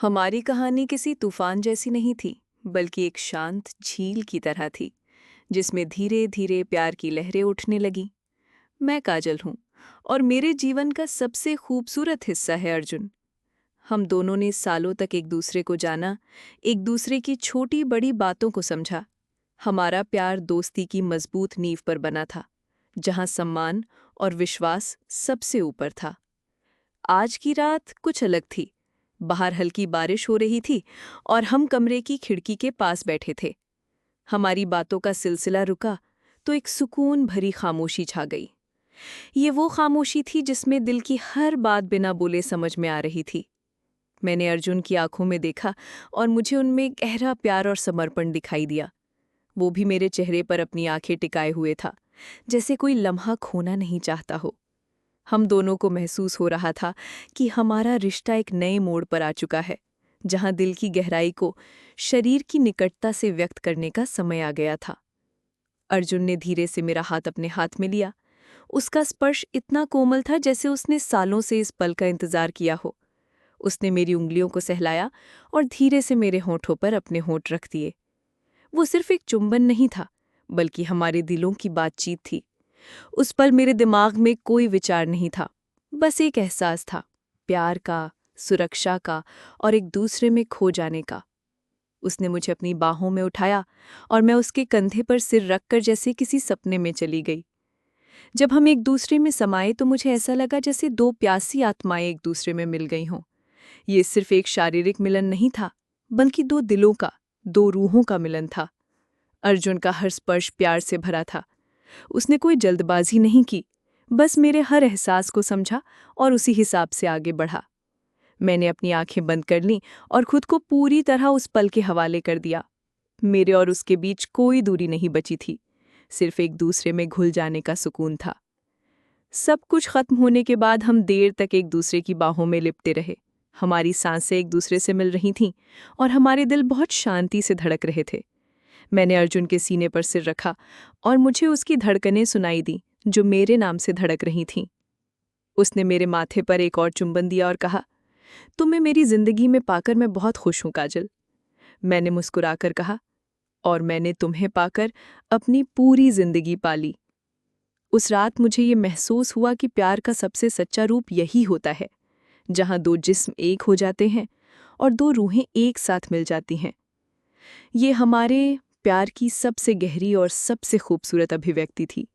हमारी कहानी किसी तूफान जैसी नहीं थी, बल्कि एक शांत झील की तरह थी, जिसमें धीरे धीरे प्यार की लहरें उठने लगी। मैं काजल हूँ, और मेरे जीवन का सबसे खूबसूरत हिस्सा है अर्जुन। हम दोनों ने सालों तक एक दूसरे को जाना, एक दूसरे की छोटी बड़ी बातों को समझा। हमारा प्यार दोस्ती की मजबूत नींव पर बना था, जहाँ सम्मान और विश्वास सबसे ऊपर था। आज की रात कुछ अलग थी। बाहर हल्की बारिश हो रही थी और हम कमरे की खिड़की के पास बैठे थे। हमारी बातों का सिलसिला रुका तो एक सुकून भरी खामोशी छा गई। ये वो खामोशी थी जिसमें दिल की हर बात बिना बोले समझ में आ रही थी। मैंने अर्जुन की आंखों में देखा और मुझे उनमें गहरा प्यार और समर्पण दिखाई दिया। वो भी मेरे चेहरे पर अपनी आंखें टिकाए हुए था, जैसे कोई लम्हा खोना नहीं चाहता हो। हम दोनों को महसूस हो रहा था कि हमारा रिश्ता एक नए मोड़ पर आ चुका है, जहां दिल की गहराई को शरीर की निकटता से व्यक्त करने का समय आ गया था। अर्जुन ने धीरे से मेरा हाथ अपने हाथ में लिया। उसका स्पर्श इतना कोमल था जैसे उसने सालों से इस पल का इंतजार किया हो। उसने मेरी उंगलियों को सहलाया और धीरे से मेरे होठों पर अपने होंठ रख दिए। वो सिर्फ एक चुंबन नहीं था, बल्कि हमारे दिलों की बातचीत थी। उस पल मेरे दिमाग में कोई विचार नहीं था, बस एक एहसास था, प्यार का, सुरक्षा का और एक दूसरे में खो जाने का। उसने मुझे अपनी बाहों में उठाया और मैं उसके कंधे पर सिर रखकर जैसे किसी सपने में चली गई। जब हम एक दूसरे में समाये तो मुझे ऐसा लगा जैसे दो प्यासी आत्माएं एक दूसरे में मिल गई हों। ये सिर्फ एक शारीरिक मिलन नहीं था, बल्कि दो दिलों का, दो रूहों का मिलन था। अर्जुन का हर स्पर्श प्यार से भरा था। उसने कोई जल्दबाजी नहीं की, बस मेरे हर एहसास को समझा और उसी हिसाब से आगे बढ़ा। मैंने अपनी आंखें बंद कर लीं और खुद को पूरी तरह उस पल के हवाले कर दिया। मेरे और उसके बीच कोई दूरी नहीं बची थी, सिर्फ एक दूसरे में घुल जाने का सुकून था। सब कुछ खत्म होने के बाद हम देर तक एक दूसरे की बाहों में लिपटे रहे। हमारी सांसें एक दूसरे से मिल रही थीं और हमारे दिल बहुत शांति से धड़क रहे थे। मैंने अर्जुन के सीने पर सिर रखा और मुझे उसकी धड़कनें सुनाई दी, जो मेरे नाम से धड़क रही थीं। उसने मेरे माथे पर एक और चुंबन दिया और कहा, तुम्हें मेरी जिंदगी में पाकर मैं बहुत खुश हूं काजल। मैंने मुस्कुराकर कहा, और मैंने तुम्हें पाकर अपनी पूरी जिंदगी पाली। उस रात मुझे ये महसूस हुआ कि प्यार का सबसे सच्चा रूप यही होता है, जहां दो जिस्म एक हो जाते हैं और दो रूहें एक साथ मिल जाती हैं। ये हमारे प्यार की सबसे गहरी और सबसे खूबसूरत अभिव्यक्ति थी।